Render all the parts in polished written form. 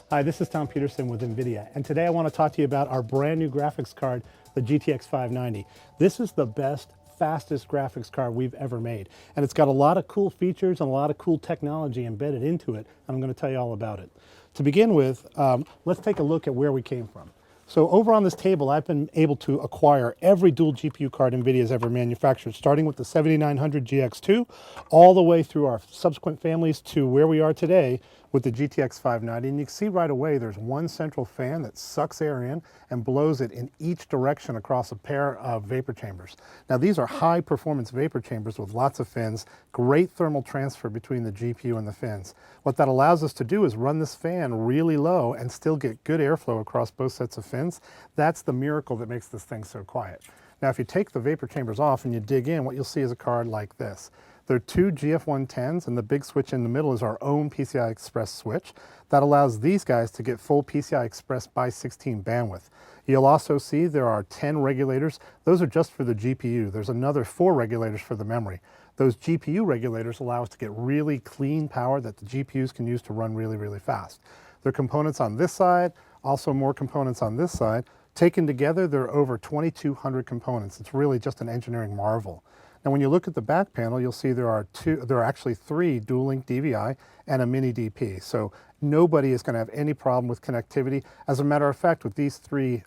Hi, this is Tom Peterson with NVIDIA, and today I want to talk to you about our brand new graphics card, the GTX590. This is the best, fastest graphics card we've ever made, and it's got a lot of cool features and a lot of cool technology embedded into it, and I'm going to tell you all about it. To begin with, let's take a look at where we came from. So over on this table, I've been able to acquire every dual GPU card NVIDIA has ever manufactured, starting with the 7900 GX2, all the way through our subsequent families to where we are today with the GTX590. And you can see right away there's one central fan that sucks air in and blows it in each direction across a pair of vapor chambers. Now these are high performance vapor chambers with lots of fins, great thermal transfer between the GPU and the fins. What that allows us to do is run this fan really low and still get good airflow across both sets of fins. That's the miracle that makes this thing so quiet. Now if you take the vapor chambers off and you dig in, what you'll see is a card like this. There are two GF110s, and the big switch in the middle is our own PCI Express switch. That allows these guys to get full PCI Express by 16 bandwidth. You'll also see there are 10 regulators. Those are just for the GPU. There's another 4 regulators for the memory. Those GPU regulators allow us to get really clean power that the GPUs can use to run really, really fast. There are components on this side, also more components on this side. Taken together, there are over 2,200 components. It's really just an engineering marvel. Now when you look at the back panel, you'll see there are actually 3 dual-link DVI and a mini DP. So nobody is going to have any problem with connectivity. As a matter of fact, with these 3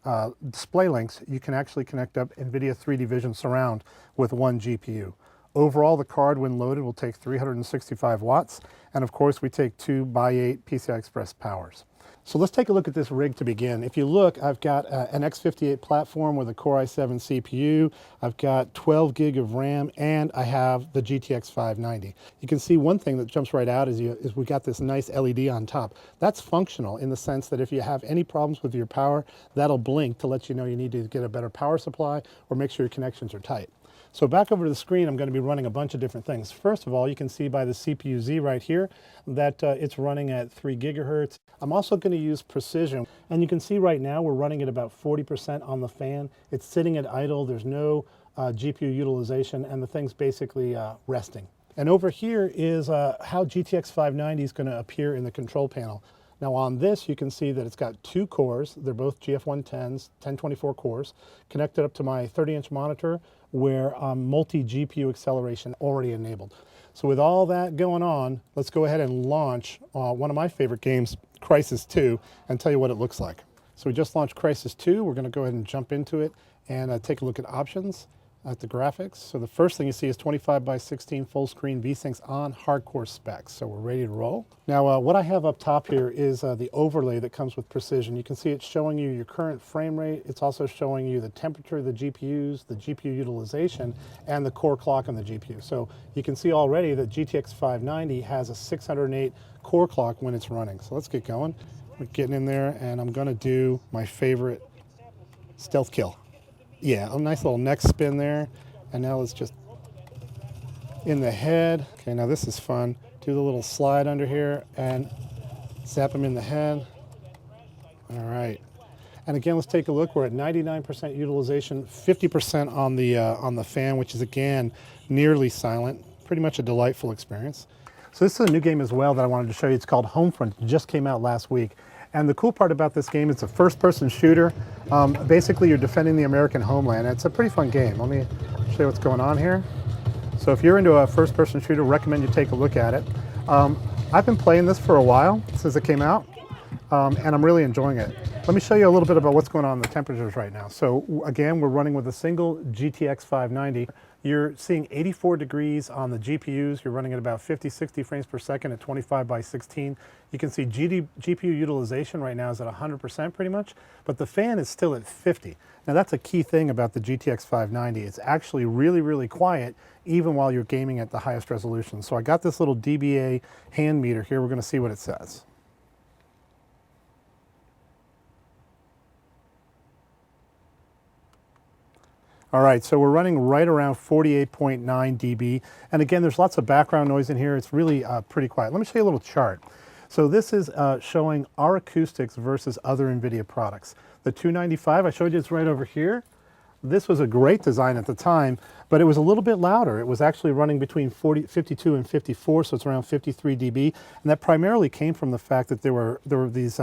display links, you can actually connect up NVIDIA 3D Vision Surround with one GPU. Overall, the card, when loaded, will take 365 watts. And of course, we take 2x8 PCI Express powers. So let's take a look at this rig to begin. If you look, I've got an X58 platform with a Core i7 CPU. I've got 12 gig of RAM, and I have the GTX 590. You can see one thing that jumps right out is we got this nice LED on top. That's functional in the sense that if you have any problems with your power, that'll blink to let you know you need to get a better power supply or make sure your connections are tight. So back over to the screen, I'm going to be running a bunch of different things. First of all, you can see by the CPU-Z right here that it's running at 3 gigahertz. I'm also going to use precision, and you can see right now we're running at about 40% on the fan. It's sitting at idle, there's no GPU utilization, and the thing's basically resting. And over here is how GTX 590 is going to appear in the control panel. Now on this, you can see that it's got 2 cores. They're both GF110s, 1024 cores, connected up to my 30-inch monitor where multi-GPU acceleration already enabled. So with all that going on, let's go ahead and launch one of my favorite games, Crysis 2, and tell you what it looks like. So we just launched Crysis 2. We're going to go ahead and jump into it and take a look at options. At the graphics. So the first thing you see is 25x16 full screen VSyncs on hardcore specs. So we're ready to roll. Now what I have up top here is the overlay that comes with precision. You can see it's showing you your current frame rate. It's also showing you the temperature of the GPUs, the GPU utilization, and the core clock on the GPU. So you can see already that GTX 590 has a 608 core clock when it's running. So let's get going. We're getting in there, and I'm going to do my favorite stealth kill. Yeah, a nice little neck spin there. And now it's just in the head. Okay, now this is fun. Do the little slide under here and zap him in the head. All right. And again, let's take a look. We're at 99% utilization, 50% on the fan, which is again nearly silent. Pretty much a delightful experience. So this is a new game as well that I wanted to show you. It's called Homefront. It just came out last week. And the cool part about this game, it's a first-person shooter. Basically, you're defending the American homeland. It's a pretty fun game. Let me show you what's going on here. So if you're into a first-person shooter, recommend you take a look at it. I've been playing this for a while, since it came out, and I'm really enjoying it. Let me show you a little bit about what's going on in the temperatures right now. So again, we're running with a single GTX 590. You're seeing 84 degrees on the GPUs. You're running at about 50, 60 frames per second at 25x16. You can see GPU utilization right now is at 100% pretty much, but the fan is still at 50. Now that's a key thing about the GTX 590. It's actually really, really quiet even while you're gaming at the highest resolution. So I got this little dBA hand meter here. We're going to see what it says. All right, so we're running right around 48.9 dB. And again, there's lots of background noise in here. It's really pretty quiet. Let me show you a little chart. So this is showing our acoustics versus other NVIDIA products. The 295, I showed you, it's right over here. This was a great design at the time, but it was a little bit louder. It was actually running between 52 and 54, so it's around 53 dB. And that primarily came from the fact that there were these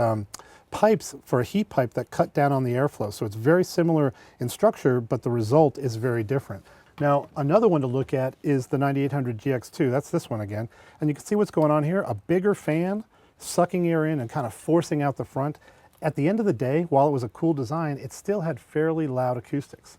pipes for a heat pipe that cut down on the airflow. So it's very similar in structure, but the result is very different. Now, another one to look at is the 9800 GX2. That's this one again. And you can see what's going on here. A bigger fan sucking air in and kind of forcing out the front. At the end of the day, while it was a cool design, it still had fairly loud acoustics.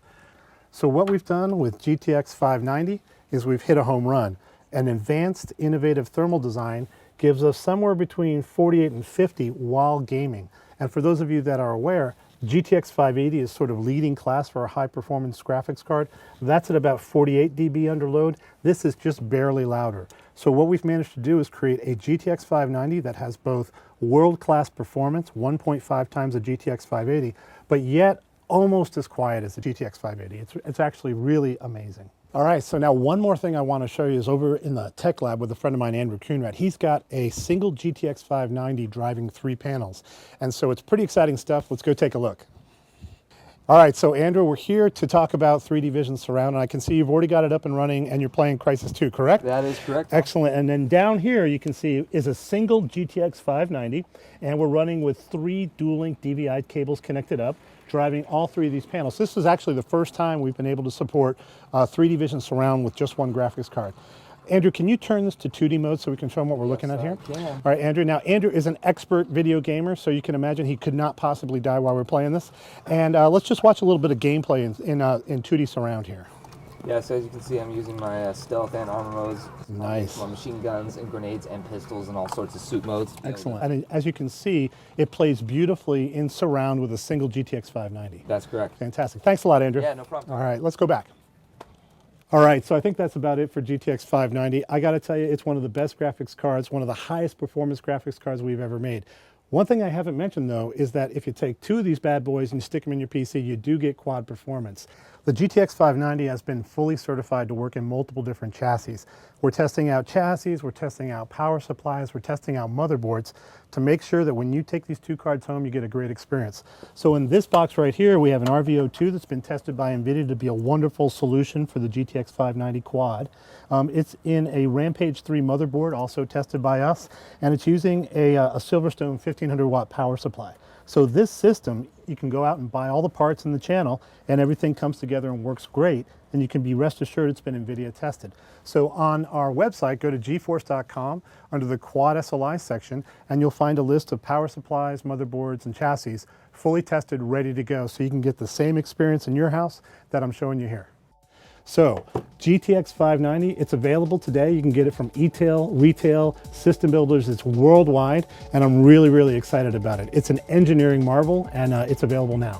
So what we've done with GTX590 is we've hit a home run. An advanced, innovative thermal design gives us somewhere between 48 and 50 while gaming. And for those of you that are aware, GTX580 is sort of leading class for a high-performance graphics card. That's at about 48 dB under load. This is just barely louder. So what we've managed to do is create a GTX590 that has both world-class performance, 1.5 times the GTX580, but yet almost as quiet as the GTX580. It's actually really amazing. All right, so now one more thing I want to show you is over in the tech lab with a friend of mine, Andrew Kuhnrad. He's got a single GTX590 driving 3 panels. And so it's pretty exciting stuff. Let's go take a look. All right, so Andrew, we're here to talk about 3D Vision Surround, and I can see you've already got it up and running and you're playing Crysis 2, correct? That is correct. Excellent. And then down here you can see is a single GTX590, and we're running with 3 dual-link DVI cables connected up, driving all 3 of these panels. This is actually the first time we've been able to support 3D Vision Surround with just one graphics card. Andrew, can you turn this to 2D mode so we can show them what we're looking at here? Yeah. All right, Andrew. Now, Andrew is an expert video gamer, so you can imagine he could not possibly die while we're playing this. And let's just watch a little bit of gameplay in 2D surround here. Yeah, so as you can see, I'm using my stealth and armor modes. Nice. My machine guns and grenades and pistols and all sorts of suit modes. Excellent. And as you can see, it plays beautifully in surround with a single GTX 590. That's correct. Fantastic. Thanks a lot, Andrew. Yeah, no problem. All right, let's go back. All right, so I think that's about it for GTX 590. I got to tell you, it's one of the best graphics cards, one of the highest performance graphics cards we've ever made. One thing I haven't mentioned, though, is that if you take 2 of these bad boys and you stick them in your PC, you do get quad performance. The GTX 590 has been fully certified to work in multiple different chassis. We're testing out chassis, we're testing out power supplies, we're testing out motherboards to make sure that when you take these 2 cards home, you get a great experience. So in this box right here, we have an RVO2 that's been tested by NVIDIA to be a wonderful solution for the GTX 590 quad. It's in a Rampage 3 motherboard, also tested by us, and it's using a Silverstone 1500 watt power supply. So this system, you can go out and buy all the parts in the channel and everything comes together and works great, and you can be rest assured it's been NVIDIA tested. So on our website, go to GeForce.com under the Quad SLI section, and you'll find a list of power supplies, motherboards, and chassis fully tested, ready to go, so you can get the same experience in your house that I'm showing you here. So GTX 590, it's available today. You can get it from e-tail, retail, system builders. It's worldwide, and I'm really, really excited about it. It's an engineering marvel, and it's available now.